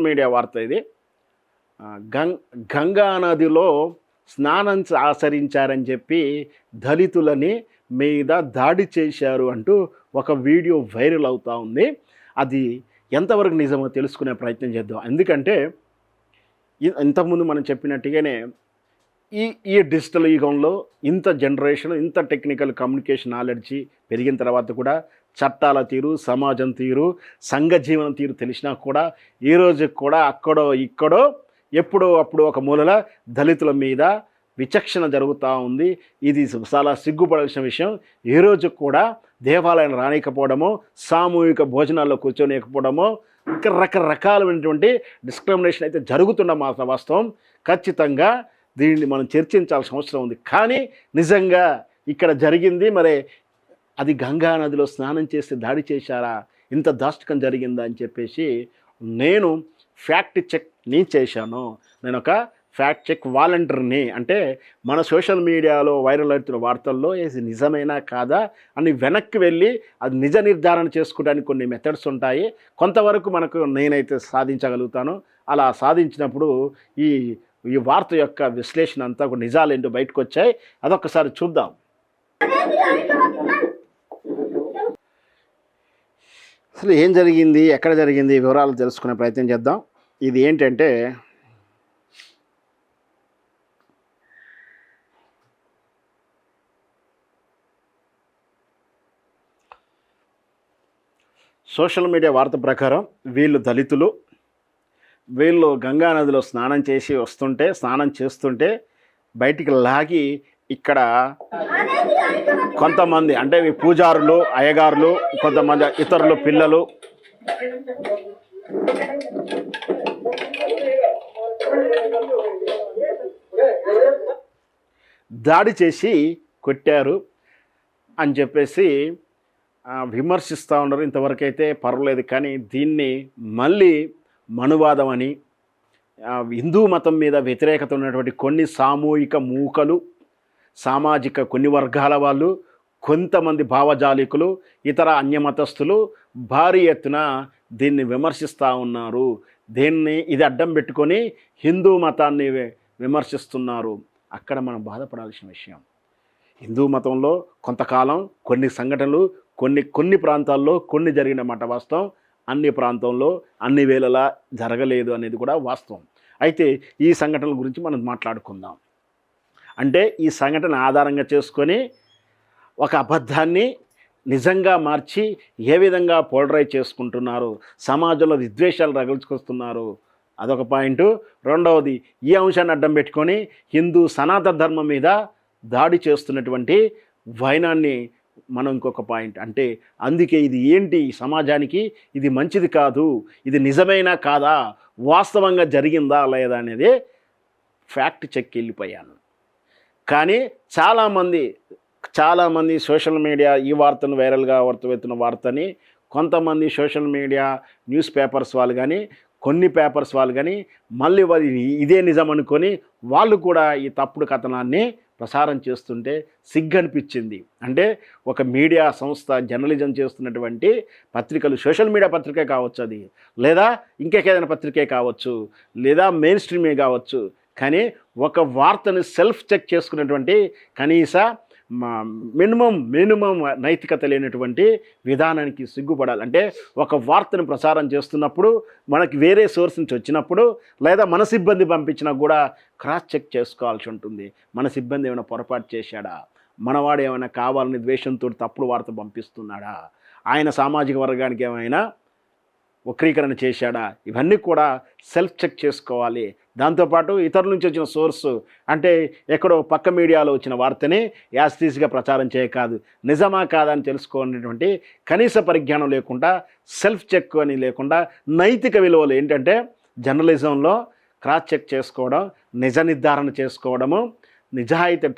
Media వార్త ఇది. గంగా నదిలో స్నానం ఆచరించారని చెప్పి దళితులని మీద దాడి చేశారు అంటూ ఒక వీడియో వైరల్ అవుతూ ఉంది. అది ఎంతవరకు నిజమో తెలుసుకునే ప్రయత్నం చేద్దాం. ఎందుకంటే ఇంతకుముందు మనం చెప్పినట్టుగానే ఈ డిజిటల్ యుగంలో ఇంత జనరేషన్, ఇంత టెక్నికల్ కమ్యూనికేషన్ నాలెడ్జి పెరిగిన తర్వాత కూడా చట్టాల తీరు, సమాజం తీరు, సంఘ జీవనం తీరు తెలిసినా కూడా ఈరోజు కూడా అక్కడో ఇక్కడో ఎప్పుడో అప్పుడు ఒక మూలల దళితుల మీద విచక్షణ జరుగుతూ ఉంది. ఇది చాలా సిగ్గుపడాల్సిన విషయం. ఏ రోజు కూడా దేవాలయం రానికపోవడమో, సామూహిక భోజనాల్లో కూర్చోనియకపోవడమో, ఇంకా రకరకాలైనటువంటి డిస్క్రిమినేషన్ అయితే జరుగుతున్న మాట వాస్తవం. ఖచ్చితంగా దీన్ని మనం చర్చించాల్సిన అవసరం ఉంది. కానీ నిజంగా ఇక్కడ జరిగింది మరి అది గంగా నదిలో స్నానం చేసి దాడి చేశారా, ఇంత దాష్టికం జరిగిందా అని చెప్పేసి నేను ఫ్యాక్ట్ చెక్ చేశాను. నేను ఒక ఫ్యాక్ట్ చెక్ వాలంటీర్ని. అంటే మన సోషల్ మీడియాలో వైరల్ అవుతున్న వార్తల్లో ఇది నిజమేనా కాదా అని వెనక్కి వెళ్ళి అది నిజ నిర్ధారణ చేసుకోవడానికి కొన్ని మెథడ్స్ ఉంటాయి. కొంతవరకు మనకు నేనైతే సాధించగలుగుతాను. అలా సాధించినప్పుడు ఈ వార్త యొక్క విశ్లేషణ అంతా నిజాలు ఏంటో బయటకు వచ్చాయి. అదొక్కసారి చూద్దాం. అసలు ఏం జరిగింది, ఎక్కడ జరిగింది, వివరాలు తెలుసుకునే ప్రయత్నం చేద్దాం. ఇది ఏంటంటే సోషల్ మీడియా వార్త ప్రకారం వీళ్ళు దళితులు, వీళ్ళు గంగా నదిలో స్నానం చేస్తుంటే బయటికి లాగి ఇక్కడ కొంతమంది అంటే పూజారులు, అయ్యగారులు, కొంతమంది ఇతరులు, పిల్లలు దాడి చేసి కొట్టారు అని చెప్పేసి విమర్శిస్తూ ఉన్నారు. ఇంతవరకు అయితే పర్వాలేదు. కానీ దీన్ని మళ్ళీ మనువాదం అని, హిందూ మతం మీద వ్యతిరేకత ఉన్నటువంటి కొన్ని సామూహిక మూకలు, సామాజిక కొన్ని వర్గాల వాళ్ళు, కొంతమంది భావజాలికులు, ఇతర అన్యమతస్థులు భారీ ఎత్తున దీన్ని విమర్శిస్తూ ఉన్నారు. ఇది అడ్డం పెట్టుకొని హిందూ మతాన్ని విమర్శిస్తున్నారు. అక్కడ మనం బాధపడాల్సిన విషయం, హిందూ మతంలో కొంతకాలం కొన్ని సంఘటనలు కొన్ని ప్రాంతాల్లో కొన్ని జరిగిన మాట వాస్తవం. అన్ని ప్రాంతంలో అన్ని వేళలా జరగలేదు అనేది కూడా వాస్తవం. అయితే ఈ సంఘటనల గురించి మనం మాట్లాడుకుందాం. అంటే ఈ సంఘటన ఆధారంగా చేసుకొని ఒక అబద్ధాన్ని నిజంగా మార్చి ఏ విధంగా పోలరైజ్ చేసుకుంటున్నారు, సమాజంలో విద్వేషాలు రగుల్చుకొస్తున్నారు, అదొక పాయింట్. రెండవది, ఈ అంశాన్ని అడ్డం పెట్టుకొని హిందూ సనాతన ధర్మం మీద దాడి చేస్తున్నటువంటి వైనాన్ని మనం ఇంకొక పాయింట్. అంటే అందుకే ఇది ఏంటి, సమాజానికి ఇది మంచిది కాదు, ఇది నిజమైనా కాదా, వాస్తవంగా జరిగిందా లేదా అనేది ఫ్యాక్ట్ చెక్ వెళ్ళిపోయాను. కానీ చాలామంది సోషల్ మీడియా ఈ వార్తను వైరల్గా వర్తవెత్తున్న వార్తని కొంతమంది సోషల్ మీడియా న్యూస్ పేపర్స్ వాళ్ళు కానీ, కొన్ని పేపర్స్ వాళ్ళు కానీ మళ్ళీ ఇదే నిజం అనుకొని వాళ్ళు కూడా ఈ తప్పుడు కథనాన్ని ప్రసారం చేస్తుంటే సిగ్గనిపించింది. అంటే ఒక మీడియా సంస్థ జర్నలిజం చేస్తున్నటువంటి పత్రికలు, సోషల్ మీడియా పత్రికే కావచ్చు, అది లేదా ఇంకేదైనా పత్రికే కావచ్చు, లేదా మెయిన్ స్ట్రీమే కావచ్చు, కానీ ఒక వార్తను సెల్ఫ్ చెక్ చేసుకున్నటువంటి కనీస మినిమం నైతికత లేనటువంటి విధానానికి సిగ్గుపడాలి. అంటే ఒక వార్తను ప్రసారం చేస్తున్నప్పుడు మనకి వేరే సోర్స్ నుంచి వచ్చినప్పుడు లేదా మన సిబ్బంది పంపించినా కూడా క్రాస్ చెక్ చేసుకోవాల్సి ఉంటుంది. మన సిబ్బంది ఏమైనా పొరపాటు చేశాడా, మనవాడు ఏమైనా కావాలని ద్వేషంతో తప్పుడు వార్త పంపిస్తున్నాడా, ఆయన సామాజిక వర్గానికి ఏమైనా వక్రీకరణ చేశాడా, ఇవన్నీ కూడా సెల్ఫ్ చెక్ చేసుకోవాలి. దాంతోపాటు ఇతరుల నుంచి వచ్చిన సోర్సు, అంటే ఎక్కడో పక్క మీడియాలో వచ్చిన వార్తని యాస్టీస్గా ప్రచారం చేయకాదు, నిజమా కాదా అని తెలుసుకోవాలనేటువంటి కనీస పరిజ్ఞానం లేకుండా, సెల్ఫ్ చెక్ అని లేకుండా, నైతిక విలువలు ఏంటంటే జర్నలిజంలో క్రాస్ చెక్ చేసుకోవడం, నిజ నిర్ధారణ చేసుకోవడము, నిజాయితీ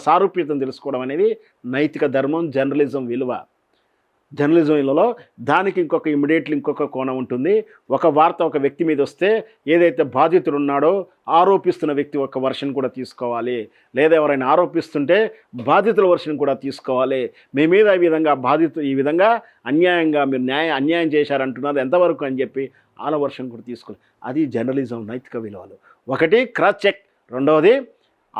సారూప్యతను తెలుసుకోవడం అనేది నైతిక ధర్మం, జర్నలిజం విలువ. జర్నలిజంలో దానికి ఇమ్మీడియట్లీ ఇంకొక కోణం ఉంటుంది. ఒక వార్త ఒక వ్యక్తి మీద వస్తే ఏదైతే బాధితుడు ఉన్నాడో ఆరోపిస్తున్న వ్యక్తి ఒక వర్షన్ కూడా తీసుకోవాలి, లేదా ఎవరైనా ఆరోపిస్తుంటే బాధితుల వర్షన్ కూడా తీసుకోవాలి. మీ మీద ఈ విధంగా అన్యాయంగా మీరు అన్యాయం చేశారంటున్నారు ఎంతవరకు అని చెప్పి వాళ్ళ వర్షన్ కూడా తీసుకోవాలి. అది జర్నలిజం నైతిక విలువలు. ఒకటి క్రాస్ చెక్, రెండవది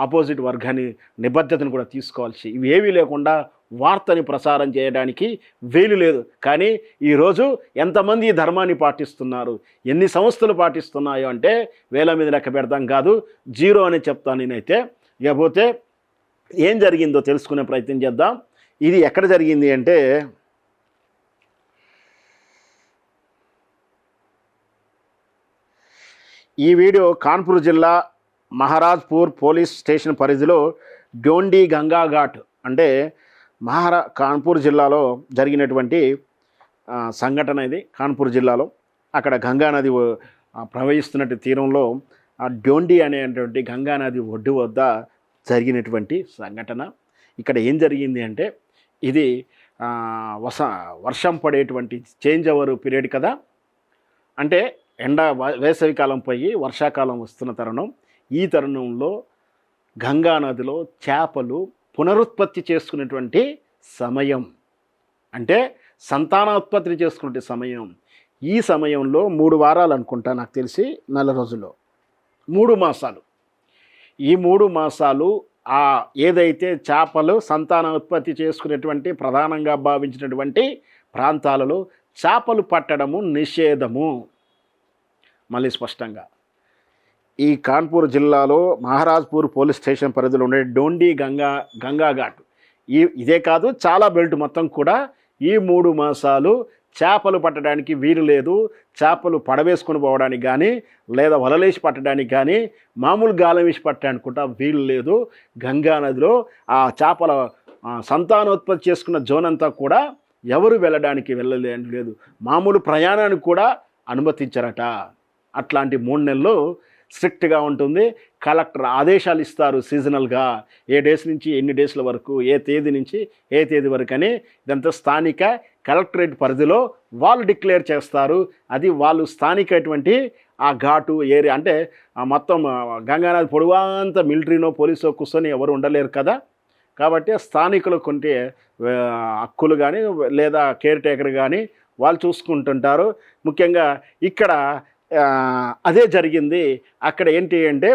ఆపోజిట్ వర్గాన్ని నిబద్ధతను కూడా తీసుకోవాల్సి. ఇవి ఏవీ లేకుండా వార్తని ప్రసారం చేయడానికి వీలు లేదు. కానీ ఈరోజు ఎంతమంది ఈ ధర్మాన్ని పాటిస్తున్నారు, ఎన్ని సంస్థలు పాటిస్తున్నాయో అంటే వేల మీద లెక్క పెడతాం కాదు, జీరో అని చెప్తాను నేనైతే. ఇకపోతే ఏం జరిగిందో తెలుసుకునే ప్రయత్నం చేద్దాం. ఇది ఎక్కడ జరిగింది అంటే ఈ వీడియో కాన్పూర్ జిల్లా మహారాజ్పూర్ పోలీస్ స్టేషన్ పరిధిలో డోండి గంగా ఘాట్ అంటే కాన్పూర్ జిల్లాలో జరిగినటువంటి సంఘటన ఇది. కాన్పూర్ జిల్లాలో అక్కడ గంగానది ప్రవహిస్తున్నట్టు తీరంలో డోండి అనేటువంటి గంగానది ఒడ్డు వద్ద జరిగినటువంటి సంఘటన. ఇక్కడ ఏం జరిగింది అంటే ఇది వర్షం పడేటువంటి చేంజ్ ఓవర్ పీరియడ్ కదా, అంటే వేసవికాలం పోయి వర్షాకాలం వస్తున్న తరుణం. ఈ తరుణంలో గంగానదిలో చేపలు పునరుత్పత్తి చేసుకునేటువంటి సమయం, అంటే సంతానోత్పత్తి చేసుకునే సమయం. ఈ సమయంలో 3 వారాలు అనుకుంటా, నాకు తెలిసి 4 రోజుల్లో 3 మాసాలు. ఈ 3 మాసాలు ఏదైతే చేపలు సంతానోత్పత్తి చేసుకునేటువంటి ప్రధానంగా భావించినటువంటి ప్రాంతాలలో చేపలు పట్టడము నిషేధము. మళ్ళీ స్పష్టంగా ఈ కాన్పూర్ జిల్లాలో మహారాజ్పూర్ పోలీస్ స్టేషన్ పరిధిలో ఉండే డోండి గంగా ఘాట్ ఇదే కాదు, చాలా బెల్ట్ మొత్తం కూడా ఈ 3 మాసాలు చేపలు పట్టడానికి వీలు లేదు. చేపలు పడవేసుకొని పోవడానికి కానీ, లేదా వలలేసి పట్టడానికి కానీ, మామూలు గాలం వేసి పట్టడానికి కూడా వీలు లేదు. గంగా నదిలో ఆ చేపల సంతానోత్పత్తి చేసుకున్న జోన్ అంతా కూడా ఎవరు వెళ్ళడానికి లేదు. మామూలు ప్రయాణానికి కూడా అనుమతించరట. అట్లాంటి 3 నెలలు స్ట్రిక్ట్గా ఉంటుంది. కలెక్టర్ ఆదేశాలు ఇస్తారు సీజనల్గా, ఏ డేస్ నుంచి ఎన్ని డేస్ల వరకు, ఏ తేదీ నుంచి ఏ తేదీ వరకు అని. ఇదంతా స్థానిక కలెక్టరేట్ పరిధిలో వాళ్ళు డిక్లేర్ చేస్తారు. అది వాళ్ళు స్థానికటువంటి ఆ ఘాటు ఏరియా, అంటే మొత్తం గంగానది పొడవంతా మిలిటరీనో పోలీసో కూర్చొని ఎవరు ఉండలేరు కదా. కాబట్టి స్థానికులు కొంటే హక్కులు కానీ లేదా కేర్ టేకర్ కానీ వాళ్ళు చూసుకుంటుంటారు. ముఖ్యంగా ఇక్కడ అదే జరిగింది. అక్కడ ఏంటి అంటే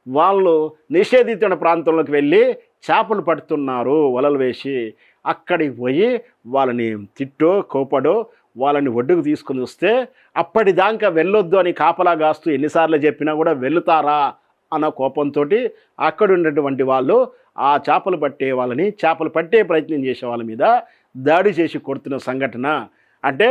వాళ్ళు నిషేధించిన ప్రాంతంలోకి వెళ్ళి చేపలు పడుతున్నారు వలలు వేసి. అక్కడికి పోయి వాళ్ళని కోపడో వాళ్ళని ఒడ్డుకు తీసుకుని వస్తే అప్పటిదాకా వెళ్ళొద్దు అని కాపలా కాస్తూ ఎన్నిసార్లు చెప్పినా కూడా వెళుతారా అన్న కోపంతో అక్కడ ఉన్నటువంటి వాళ్ళు ఆ చేపలు పట్టే ప్రయత్నం చేసే వాళ్ళ మీద దాడి చేసి కొడుతున్న సంఘటన. అంటే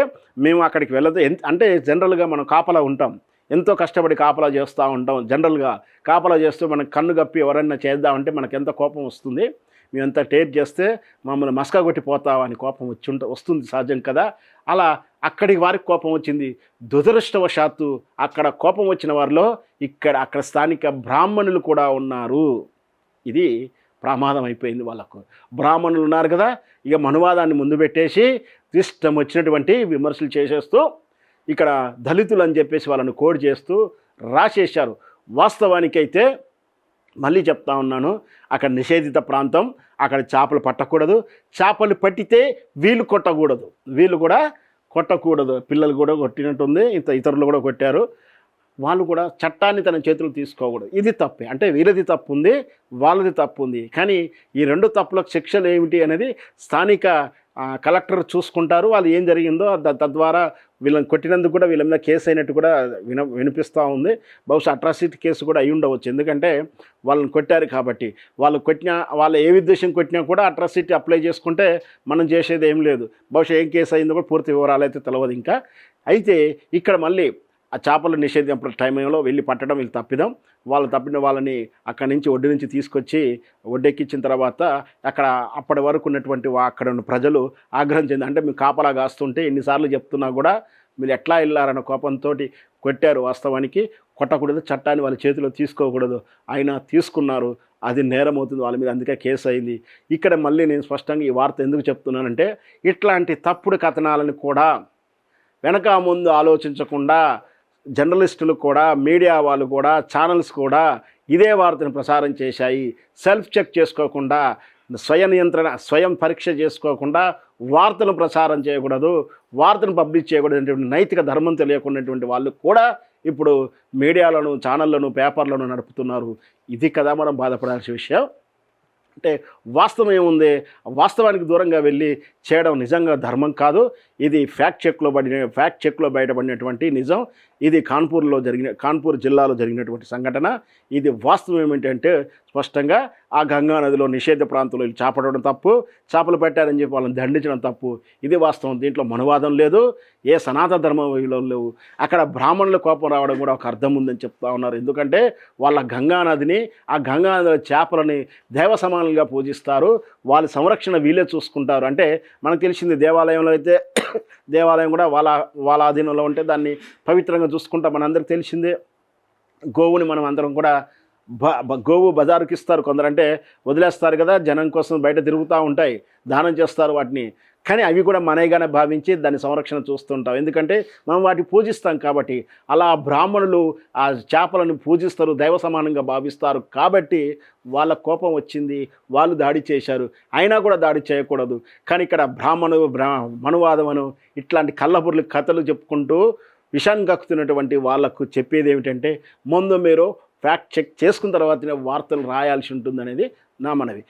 మేము అక్కడికి వెళ్ళదు, అంటే జనరల్గా మనం కాపలా ఉంటాం, ఎంతో కష్టపడి కాపలా చేస్తూ ఉంటాం. జనరల్గా కాపలా చేస్తూ మనకు కన్ను గప్పి ఎవరన్నా చేద్దామంటే మనకు ఎంత కోపం వస్తుంది. మేమెంత టేర్ చేస్తే మమ్మల్ని మస్కా కొట్టిపోతామని కోపం వస్తుంది సహజం కదా. అలా అక్కడికి వారికి కోపం వచ్చింది. దురదృష్టవశాత్తు అక్కడ కోపం వచ్చిన వారిలో అక్కడ స్థానిక బ్రాహ్మణులు కూడా ఉన్నారు. ఇది ప్రమాదం అయిపోయింది వాళ్ళకు. బ్రాహ్మణులు ఉన్నారు కదా, ఇక మనువాదాన్ని ముందు పెట్టేసి ఇష్టం వచ్చినటువంటి విమర్శలు చేసేస్తూ ఇక్కడ దళితులు అని చెప్పేసి వాళ్ళని కోడ్ చేస్తూ రాసేశారు. వాస్తవానికైతే మళ్ళీ చెప్తా ఉన్నాను, అక్కడ నిషేధిత ప్రాంతం, అక్కడ చేపలు పట్టకూడదు. చేపలు పట్టితే వీళ్ళు కూడా కొట్టకూడదు. పిల్లలు కూడా కొట్టినట్టుంది, ఇతరులు కూడా కొట్టారు. వాళ్ళు కూడా చట్టాన్ని తన చేతులు తీసుకోకూడదు. ఇది తప్పే, అంటే వీళ్ళది తప్పు ఉంది, వాళ్ళది తప్పు ఉంది. కానీ ఈ 2 తప్పులకు శిక్షలు ఏమిటి అనేది స్థానిక కలెక్టర్ చూసుకుంటారు. వాళ్ళు ఏం జరిగిందో తద్వారా వీళ్ళని కొట్టినందుకు కూడా వీళ్ళ మీద కేసు అయినట్టు కూడా వినిపిస్తూ ఉంది. బహుశా అట్రాసిటీ కేసు కూడా అయి ఉండవచ్చు, ఎందుకంటే వాళ్ళని కొట్టారు కాబట్టి. వాళ్ళు ఏ ఉద్దేశం కొట్టినా కూడా అట్రాసిటీ అప్లై చేసుకుంటే మనం చేసేది ఏం లేదు. బహుశా ఏం కేసు అయిందో కూడా పూర్తి వివరాలు అయితే తెలియదు ఇంకా. అయితే ఇక్కడ మళ్ళీ ఆ చేపలు నిషేధించిన టైంలో వెళ్ళి పట్టడం వీళ్ళు తప్పిదం. తప్పిన వాళ్ళని అక్కడి నుంచి ఒడ్డు నుంచి తీసుకొచ్చి ఒడ్డెక్కించిన తర్వాత అక్కడ అప్పటి వరకు ఉన్నటువంటి అక్కడ ఉన్న ప్రజలు ఆగ్రహం చెంది, అంటే మేము కాపలా కాస్తుంటే ఎన్నిసార్లు చెప్తున్నా కూడా మీరు ఎట్లా వెళ్ళారన్న కోపంతో కొట్టారు. వాస్తవానికి కొట్టకూడదు, చట్టాన్ని వాళ్ళ చేతిలో తీసుకోకూడదు, అయినా తీసుకున్నారు. అది నేరం అవుతుంది వాళ్ళ మీద, అందుకే కేసు అయింది. ఇక్కడ మళ్ళీ నేను స్పష్టంగా ఈ వార్త ఎందుకు చెప్తున్నానంటే, ఇట్లాంటి తప్పుడు కథనాలను కూడా వెనక ముందు ఆలోచించకుండా జర్నలిస్టులు కూడా, మీడియా వాళ్ళు కూడా, ఛానల్స్ కూడా ఇదే వార్తను ప్రసారం చేశాయి. సెల్ఫ్ చెక్ చేసుకోకుండా, స్వయం పరీక్ష చేసుకోకుండా వార్తను ప్రసారం చేయకూడదు, వార్తను పబ్లిష్ చేయకూడదు అనేటువంటి నైతిక ధర్మం తెలియకున్నటువంటి వాళ్ళు కూడా ఇప్పుడు మీడియాలను, ఛానళ్లను, పేపర్లను నడుపుతున్నారు. ఇది కదా మనం బాధపడాల్సిన విషయం. అంటే వాస్తవం ఏముంది, వాస్తవానికి దూరంగా వెళ్ళి చేయడం నిజంగా ధర్మం కాదు. ఇది ఫ్యాక్ట్ చెక్లో బయటపడినటువంటి నిజం. ఇది కాన్పూర్ జిల్లాలో జరిగినటువంటి సంఘటన. ఇది వాస్తవం ఏమిటంటే, స్పష్టంగా ఆ గంగా నదిలో నిషేధ ప్రాంతంలో చేపట్టడం తప్పు, చేపలు పెట్టారని చెప్పి వాళ్ళని దండించడం తప్పు. ఇది వాస్తవం. దీంట్లో మనువాదం లేదు, ఏ సనాతన ధర్మం లేవు. అక్కడ బ్రాహ్మణుల కోపం రావడం కూడా ఒక అర్థం ఉందని చెప్తా ఉన్నారు. ఎందుకంటే వాళ్ళ గంగా నదిని, ఆ గంగా నదిలో చేపలని దైవ సమానంగా పూజిస్తారు. వాళ్ళ సంరక్షణ వీళ్ళే చూసుకుంటారు. అంటే మనకు తెలిసింది, దేవాలయంలో అయితే దేవాలయం కూడా వాళ్ళ ఆధీనంలో ఉంటే దాన్ని పవిత్రంగా చూసుకుంటాం. మనందరికి తెలిసిందే. గోవుని మనం అందరం కూడా గోవు బజారుకి ఇస్తారు, కొందరంటే వదిలేస్తారు కదా, జనం కోసం బయట తిరుగుతూ ఉంటాయి, దానం చేస్తారు వాటిని. కానీ అవి కూడా మనయ్యగానే భావించి దాని సంరక్షణ చూస్తుంటాం. ఎందుకంటే మనం వాటిని పూజిస్తాం కాబట్టి. అలా బ్రాహ్మణులు ఆ చేపలను పూజిస్తారు, దైవ సమానంగా భావిస్తారు కాబట్టి వాళ్ళ కోపం వచ్చింది, వాళ్ళు దాడి చేశారు. అయినా కూడా దాడి చేయకూడదు. కానీ ఇక్కడ మనువాదమను ఇట్లాంటి కళ్ళబుర్లు కథలు చెప్పుకుంటూ విషాన్ని కక్కుతున్నటువంటి వాళ్లకు చెప్పేది ఏమిటంటే, ముందు మీరు ఫ్యాక్ట్ చెక్ చేసుకున్న తర్వాతనే వార్తలు రాయాల్సి ఉంటుందనేది నా మనవి.